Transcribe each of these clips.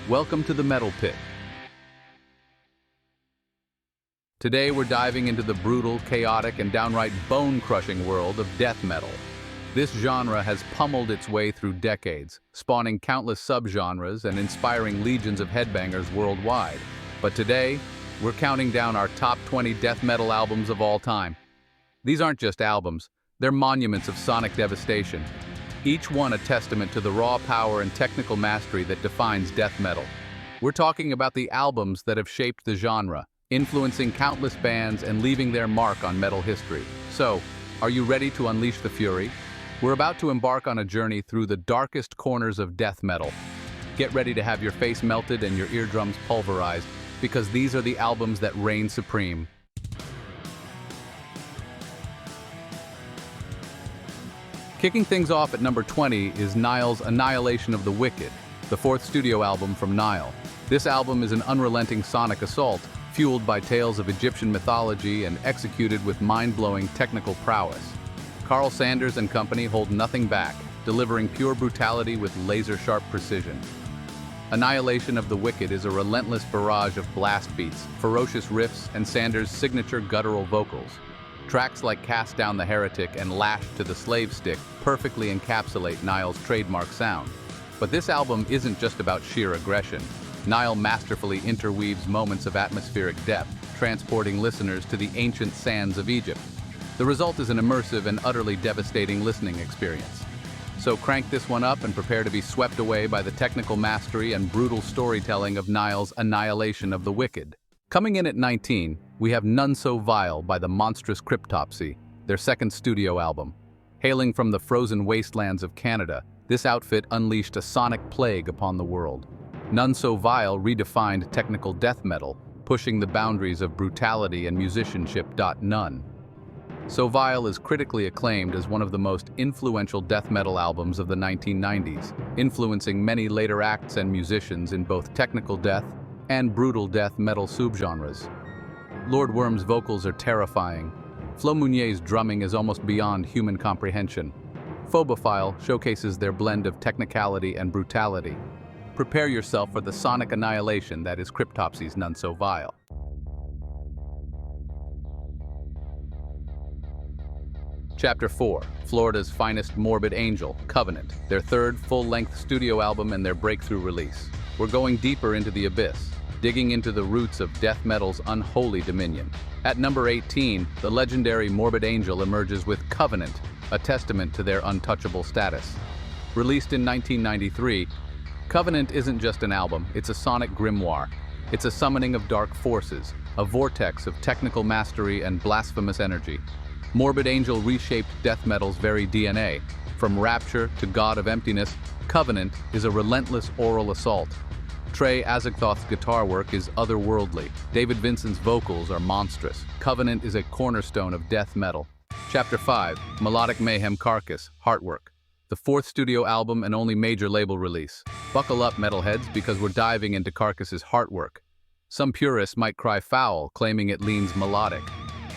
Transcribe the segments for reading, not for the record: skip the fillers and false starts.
Welcome to the Metal Pit. Today we're diving into the brutal, chaotic, and downright bone-crushing world of death metal. This genre has pummeled its way through decades, spawning countless subgenres and inspiring legions of headbangers worldwide. But today, we're counting down our top 20 death metal albums of all time. These aren't just albums, they're monuments of sonic devastation. Each one a testament to the raw power and technical mastery that defines death metal. We're talking about the albums that have shaped the genre, influencing countless bands and leaving their mark on metal history. So, are you ready to unleash the fury? We're about to embark on a journey through the darkest corners of death metal. Get ready to have your face melted and your eardrums pulverized, because these are the albums that reign supreme. Kicking things off at number 20 is Nile's Annihilation of the Wicked, the fourth studio album from Nile. This album is an unrelenting sonic assault, fueled by tales of Egyptian mythology and executed with mind-blowing technical prowess. Carl Sanders and company hold nothing back, delivering pure brutality with laser-sharp precision. Annihilation of the Wicked is a relentless barrage of blast beats, ferocious riffs, and Sanders' signature guttural vocals. Tracks like Cast Down the Heretic and Lashed to the Slave Stick perfectly encapsulate Nile's trademark sound. But this album isn't just about sheer aggression. Nile masterfully interweaves moments of atmospheric depth, transporting listeners to the ancient sands of Egypt. The result is an immersive and utterly devastating listening experience. So crank this one up and prepare to be swept away by the technical mastery and brutal storytelling of Nile's Annihilation of the Wicked. Coming in at 19, we have None So Vile by the monstrous Cryptopsy, their second studio album. Hailing from the frozen wastelands of Canada, this outfit unleashed a sonic plague upon the world. None So Vile redefined technical death metal, pushing the boundaries of brutality and musicianship. None So Vile is critically acclaimed as one of the most influential death metal albums of the 1990s, influencing many later acts and musicians in both technical death and brutal death metal subgenres. Lord Worm's vocals are terrifying. Flo Mounier's drumming is almost beyond human comprehension. Phobophile showcases their blend of technicality and brutality. Prepare yourself for the sonic annihilation that is Cryptopsy's None So Vile. Chapter 4, Florida's finest Morbid Angel, Covenant, their third full-length studio album and their breakthrough release. We're going deeper into the abyss, digging into the roots of death metal's unholy dominion. At number 18, the legendary Morbid Angel emerges with Covenant, a testament to their untouchable status. Released in 1993, Covenant isn't just an album, it's a sonic grimoire. It's a summoning of dark forces, a vortex of technical mastery and blasphemous energy. Morbid Angel reshaped death metal's very DNA. From Rapture to God of Emptiness, Covenant is a relentless oral assault. Trey Azagthoth's guitar work is otherworldly. David Vincent's vocals are monstrous. Covenant is a cornerstone of death metal. Chapter 5, Melodic Mayhem Carcass, Heartwork, the fourth studio album and only major label release. Buckle up, metalheads, because we're diving into Carcass's Heartwork. Some purists might cry foul, claiming it leans melodic.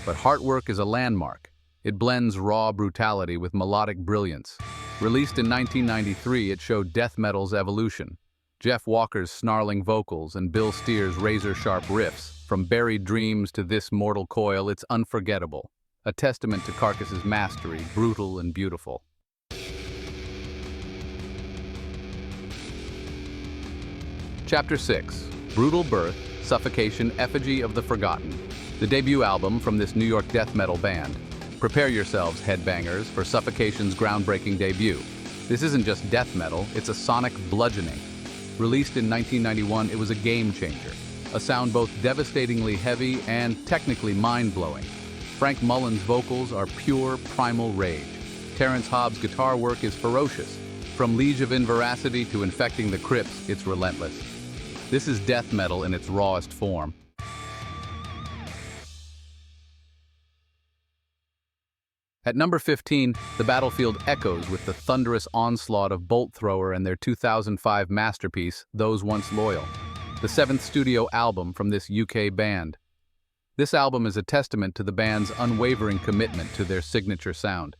But Heartwork is a landmark. It blends raw brutality with melodic brilliance. Released in 1993, it showed death metal's evolution. Jeff Walker's snarling vocals and Bill Steer's razor-sharp riffs. From Buried Dreams to This Mortal Coil, it's unforgettable. A testament to Carcass's mastery, brutal and beautiful. Chapter 6, Brutal Birth, Suffocation, Effigy of the Forgotten, the debut album from this New York death metal band. Prepare yourselves, headbangers, for Suffocation's groundbreaking debut. This isn't just death metal, it's a sonic bludgeoning. Released in 1991, it was a game-changer. A sound both devastatingly heavy and technically mind-blowing. Frank Mullen's vocals are pure, primal rage. Terrence Hobbs' guitar work is ferocious. From Liege of Inveracity to Infecting the Crypts, it's relentless. This is death metal in its rawest form. At number 15, the battlefield echoes with the thunderous onslaught of Bolt Thrower and their 2005 masterpiece, Those Once Loyal, the seventh studio album from this UK band. This album is a testament to the band's unwavering commitment to their signature sound.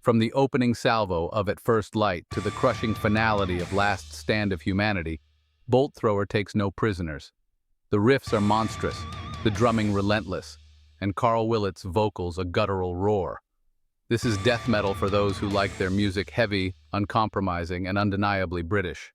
From the opening salvo of At First Light to the crushing finality of Last Stand of Humanity, Bolt Thrower takes no prisoners. The riffs are monstrous, the drumming relentless, and Carl Willett's vocals a guttural roar. This is death metal for those who like their music heavy, uncompromising, and undeniably British.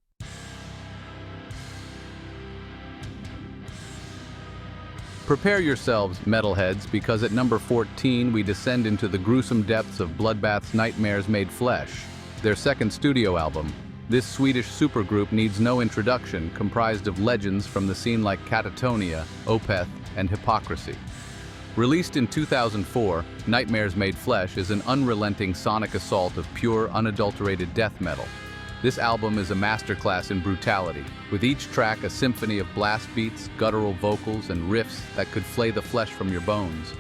Prepare yourselves, metalheads, because at number 14 we descend into the gruesome depths of Bloodbath's Nightmares Made Flesh, their second studio album. This Swedish supergroup needs no introduction, comprised of legends from the scene like Catatonia, Opeth, and Hypocrisy. Released in 2004, Nightmares Made Flesh is an unrelenting sonic assault of pure, unadulterated death metal. This album is a masterclass in brutality, with each track a symphony of blast beats, guttural vocals, and riffs that could flay the flesh from your bones.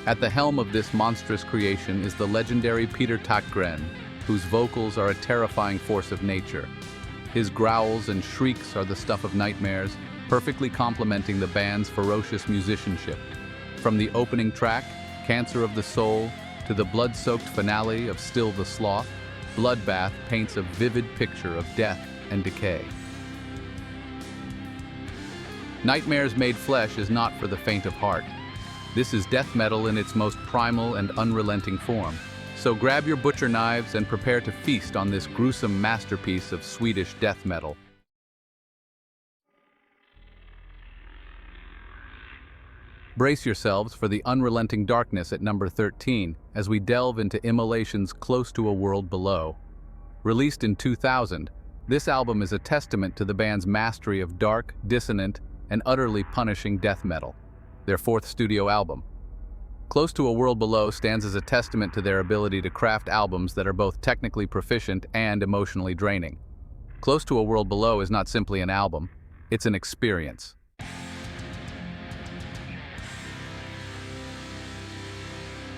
At the helm of this monstrous creation is the legendary Peter Takgren, whose vocals are a terrifying force of nature. His growls and shrieks are the stuff of nightmares, perfectly complementing the band's ferocious musicianship. From the opening track, Cancer of the Soul, to the blood-soaked finale of Still the Sloth, Bloodbath paints a vivid picture of death and decay. Nightmares Made Flesh is not for the faint of heart. This is death metal in its most primal and unrelenting form. So grab your butcher knives and prepare to feast on this gruesome masterpiece of Swedish death metal. Brace yourselves for the unrelenting darkness at number 13 as we delve into Immolation's Close to a World Below. Released in 2000, this album is a testament to the band's mastery of dark, dissonant, and utterly punishing death metal, their fourth studio album. Close to a World Below stands as a testament to their ability to craft albums that are both technically proficient and emotionally draining. Close to a World Below is not simply an album, it's an experience.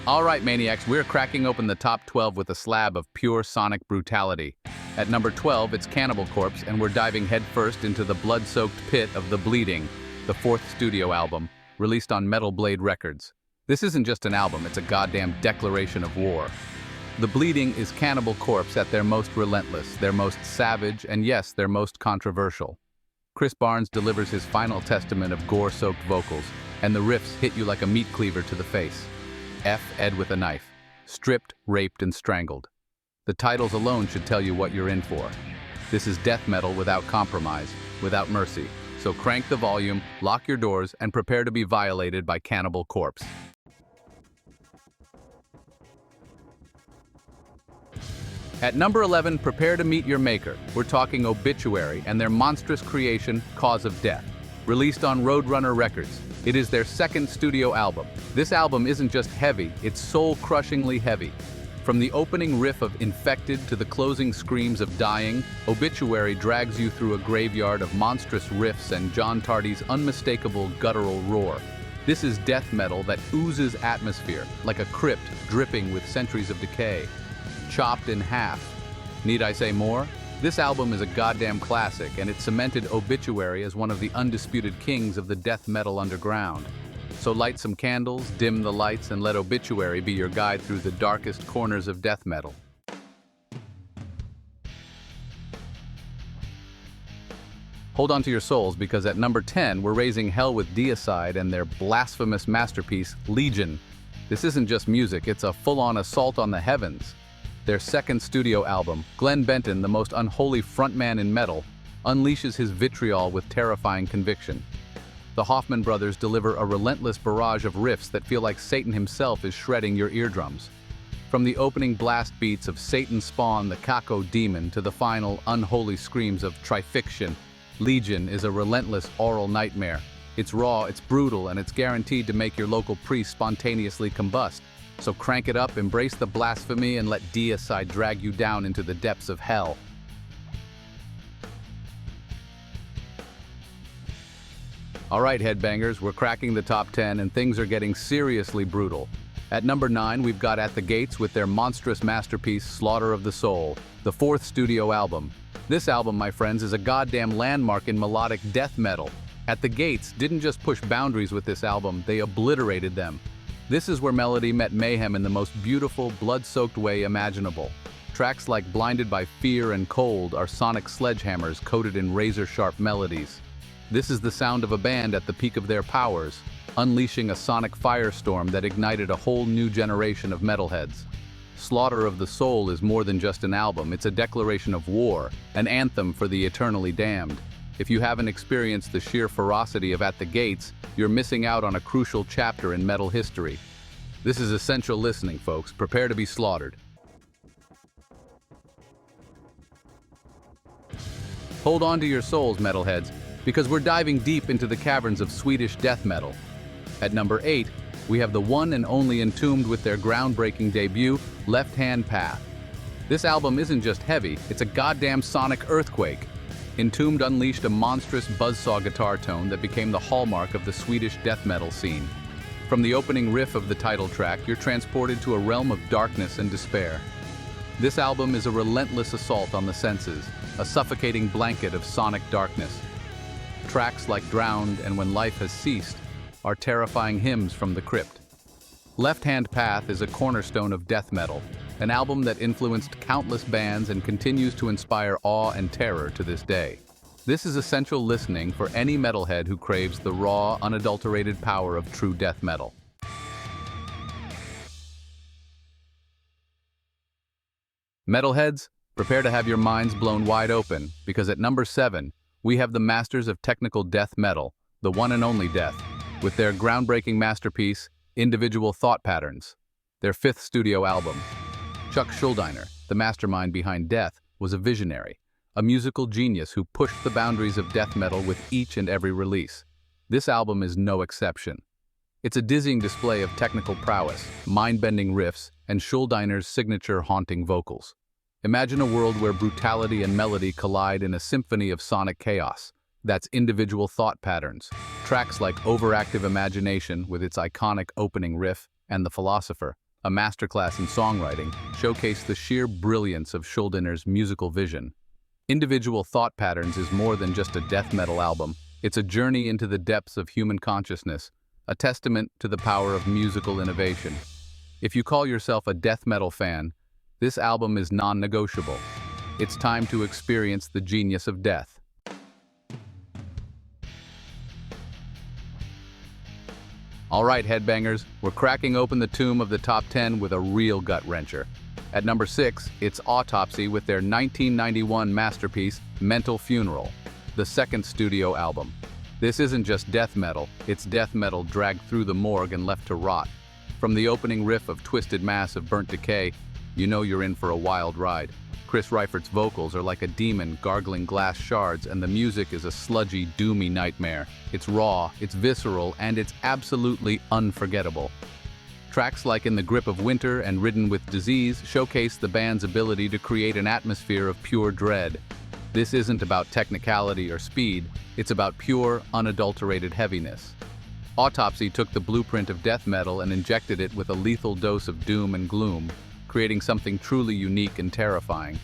All right, Maniacs, we're cracking open the top 12 with a slab of pure sonic brutality. At number 12, it's Cannibal Corpse, and we're diving headfirst into the blood-soaked pit of The Bleeding, the fourth studio album, released on Metal Blade Records. This isn't just an album, it's a goddamn declaration of war. The Bleeding is Cannibal Corpse at their most relentless, their most savage, and yes, their most controversial. Chris Barnes delivers his final testament of gore-soaked vocals, and the riffs hit you like a meat cleaver to the face. F. Ed with a knife. Stripped, raped, and strangled. The titles alone should tell you what you're in for. This is death metal without compromise, without mercy. So crank the volume, lock your doors, and prepare to be violated by Cannibal Corpse. At number 11, prepare to meet your maker. We're talking Obituary and their monstrous creation, Cause of Death. Released on Roadrunner Records. It is their second studio album. This album isn't just heavy, it's soul-crushingly heavy. From the opening riff of Infected to the closing screams of Dying, Obituary drags you through a graveyard of monstrous riffs and John Tardy's unmistakable guttural roar. This is death metal that oozes atmosphere, like a crypt dripping with centuries of decay. Chopped in half. Need I say more? This album is a goddamn classic, and it cemented Obituary as one of the undisputed kings of the death metal underground. So light some candles, dim the lights, and let Obituary be your guide through the darkest corners of death metal. Hold on to your souls, because at number 10, we're raising hell with Deicide and their blasphemous masterpiece, Legion. This isn't just music, it's a full-on assault on the heavens. Their second studio album, Glenn Benton, the most unholy frontman in metal, unleashes his vitriol with terrifying conviction. The Hoffman brothers deliver a relentless barrage of riffs that feel like Satan himself is shredding your eardrums. From the opening blast beats of Satan's Spawn, the Kako Demon, to the final unholy screams of Trifixion, Legion is a relentless oral nightmare. It's raw, it's brutal, and it's guaranteed to make your local priest spontaneously combust. So crank it up, embrace the blasphemy, and let Deicide drag you down into the depths of hell. All right, headbangers, we're cracking the top 10 and things are getting seriously brutal. At number 9, we've got At the Gates with their monstrous masterpiece, Slaughter of the Soul, the fourth studio album. This album, my friends, is a goddamn landmark in melodic death metal. At the Gates didn't just push boundaries with this album, they obliterated them. This is where melody met mayhem in the most beautiful, blood-soaked way imaginable. Tracks like Blinded by Fear and Cold are sonic sledgehammers coated in razor-sharp melodies. This is the sound of a band at the peak of their powers, unleashing a sonic firestorm that ignited a whole new generation of metalheads. Slaughter of the Soul is more than just an album, it's a declaration of war, an anthem for the eternally damned. If you haven't experienced the sheer ferocity of At the Gates, you're missing out on a crucial chapter in metal history. This is essential listening, folks. Prepare to be slaughtered. Hold on to your souls, metalheads, because we're diving deep into the caverns of Swedish death metal. At number 8, we have the one and only Entombed with their groundbreaking debut, Left Hand Path. This album isn't just heavy, it's a goddamn sonic earthquake. Entombed unleashed a monstrous buzzsaw guitar tone that became the hallmark of the Swedish death metal scene. From the opening riff of the title track, you're transported to a realm of darkness and despair. This album is a relentless assault on the senses, a suffocating blanket of sonic darkness. Tracks like Drowned and When Life Has Ceased are terrifying hymns from the crypt. Left Hand Path is a cornerstone of death metal, an album that influenced countless bands and continues to inspire awe and terror to this day. This is essential listening for any metalhead who craves the raw, unadulterated power of true death metal. Metalheads, prepare to have your minds blown wide open, because at number 7, we have the masters of technical death metal, the one and only Death, with their groundbreaking masterpiece, Individual Thought Patterns, their 5th studio album. Chuck Schuldiner, the mastermind behind Death, was a visionary, a musical genius who pushed the boundaries of death metal with each and every release. This album is no exception. It's a dizzying display of technical prowess, mind-bending riffs, and Schuldiner's signature haunting vocals. Imagine a world where brutality and melody collide in a symphony of sonic chaos. That's Individual Thought Patterns. Tracks like Overactive Imagination, with its iconic opening riff, and The Philosopher, a masterclass in songwriting, showcase the sheer brilliance of Schuldiner's musical vision. Individual Thought Patterns is more than just a death metal album. It's a journey into the depths of human consciousness, a testament to the power of musical innovation. If you call yourself a death metal fan, this album is non-negotiable. It's time to experience the genius of death. All right, headbangers, we're cracking open the tomb of the top 10 with a real gut-wrencher. At number 6, it's Autopsy with their 1991 masterpiece, Mental Funeral, the 2nd studio album. This isn't just death metal, it's death metal dragged through the morgue and left to rot. From the opening riff of Twisted Mass of Burnt Decay, you know you're in for a wild ride. Chris Reifert's vocals are like a demon gargling glass shards, and the music is a sludgy, doomy nightmare. It's raw, it's visceral, and it's absolutely unforgettable. Tracks like In the Grip of Winter and Ridden with Disease showcase the band's ability to create an atmosphere of pure dread. This isn't about technicality or speed, it's about pure, unadulterated heaviness. Autopsy took the blueprint of death metal and injected it with a lethal dose of doom and gloom, creating something truly unique and terrifying.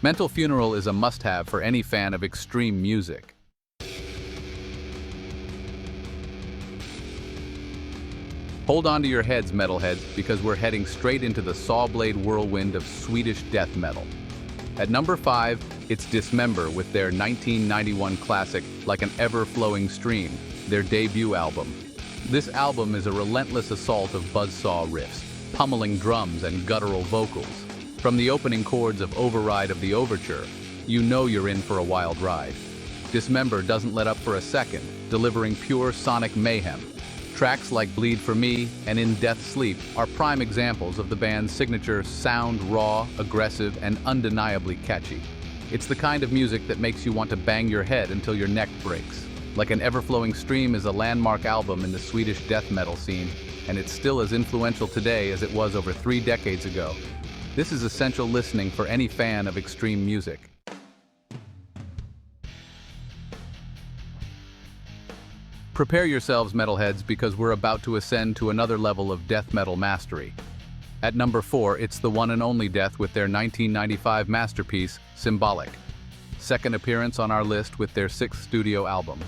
Mental Funeral is a must-have for any fan of extreme music. Hold on to your heads, metalheads, because we're heading straight into the saw-blade whirlwind of Swedish death metal. At number 5, it's Dismember with their 1991 classic, Like an Ever-Flowing Stream, their debut album. This album is a relentless assault of buzzsaw riffs, pummeling drums and guttural vocals. From the opening chords of Override of the Overture, you know you're in for a wild ride. Dismember doesn't let up for a second, delivering pure sonic mayhem. Tracks like Bleed For Me and In Death Sleep are prime examples of the band's signature sound, raw, aggressive, and undeniably catchy. It's the kind of music that makes you want to bang your head until your neck breaks. Like an Ever-Flowing Stream is a landmark album in the Swedish death metal scene, and it's still as influential today as it was over 3 decades ago. This is essential listening for any fan of extreme music. Prepare yourselves, metalheads, because we're about to ascend to another level of death metal mastery. At number 4, it's the one and only Death with their 1995 masterpiece, Symbolic. 2nd appearance on our list with their 6th studio album.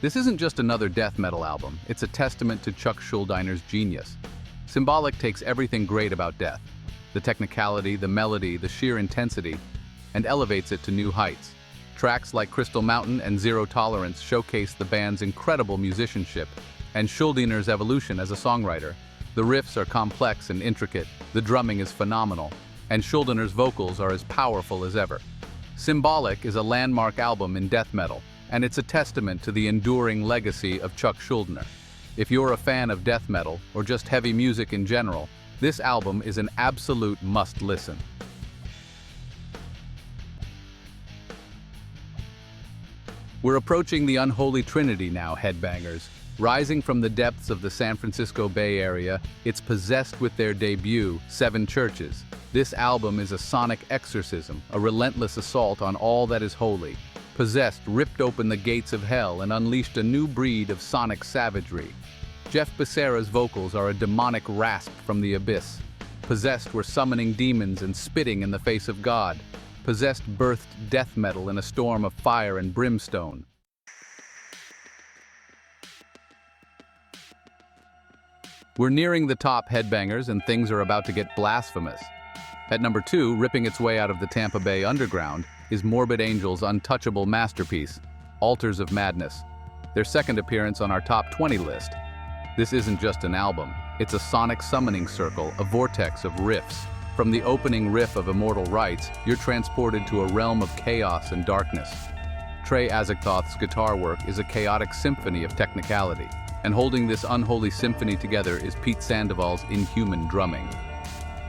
This isn't just another death metal album, it's a testament to Chuck Schuldiner's genius. Symbolic takes everything great about death. the technicality, the melody, the sheer intensity, and elevates it to new heights. Tracks like Crystal Mountain and Zero Tolerance showcase the band's incredible musicianship and Schuldiner's evolution as a songwriter. The riffs are complex and intricate, the drumming is phenomenal, and Schuldiner's vocals are as powerful as ever. Symbolic is a landmark album in death metal, and it's a testament to the enduring legacy of Chuck Schuldiner. If you're a fan of death metal, or just heavy music in general, this album is an absolute must-listen. We're approaching the unholy trinity now, headbangers. Rising from the depths of the San Francisco Bay Area, it's possessed with their debut, Seven Churches. This album is a sonic exorcism, a relentless assault on all that is holy. Possessed ripped open the gates of hell and unleashed a new breed of sonic savagery. Jeff Becerra's vocals are a demonic rasp from the abyss. Possessed were summoning demons and spitting in the face of God. Possessed birthed death metal in a storm of fire and brimstone. We're nearing the top, headbangers, and things are about to get blasphemous. At number 2, ripping its way out of the Tampa Bay underground, is Morbid Angel's untouchable masterpiece, Altars of Madness, their second appearance on our top 20 list. This isn't just an album, it's a sonic summoning circle, a vortex of riffs. From the opening riff of Immortal Rites, you're transported to a realm of chaos and darkness. Trey Azagthoth's guitar work is a chaotic symphony of technicality, and holding this unholy symphony together is Pete Sandoval's inhuman drumming.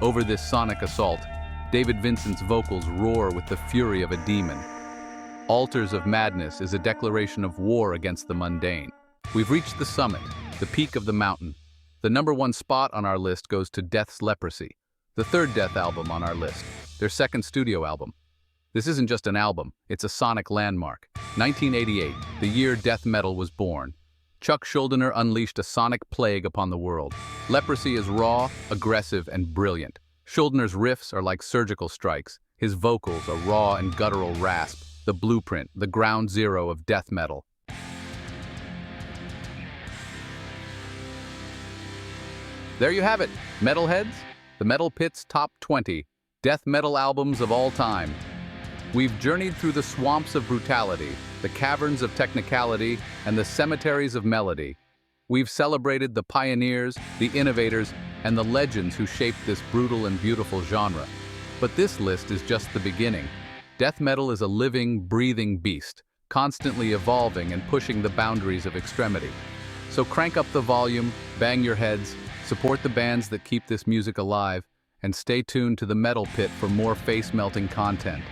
Over this sonic assault, David Vincent's vocals roar with the fury of a demon. Altars of Madness is a declaration of war against the mundane. We've reached the summit, the peak of the mountain. The number 1 spot on our list goes to Death's Leprosy, the third Death album on our list, their second studio album. This isn't just an album, it's a sonic landmark. 1988, the year death metal was born. Chuck Schuldiner unleashed a sonic plague upon the world. Leprosy is raw, aggressive, and brilliant. Schuldiner's riffs are like surgical strikes. His vocals a raw and guttural rasp, the blueprint, the ground zero of death metal. There you have it, metalheads. The Metal Pit's Top 20 Death Metal Albums of All Time. We've journeyed through the swamps of brutality, the caverns of technicality, and the cemeteries of melody. We've celebrated the pioneers, the innovators, and the legends who shaped this brutal and beautiful genre. But this list is just the beginning. Death metal is a living, breathing beast, constantly evolving and pushing the boundaries of extremity. So crank up the volume, bang your heads, support the bands that keep this music alive, and stay tuned to the Metal Pit for more face-melting content.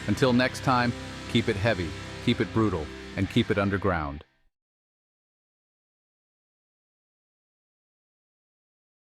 Until next time, keep it heavy, keep it brutal, and keep it underground.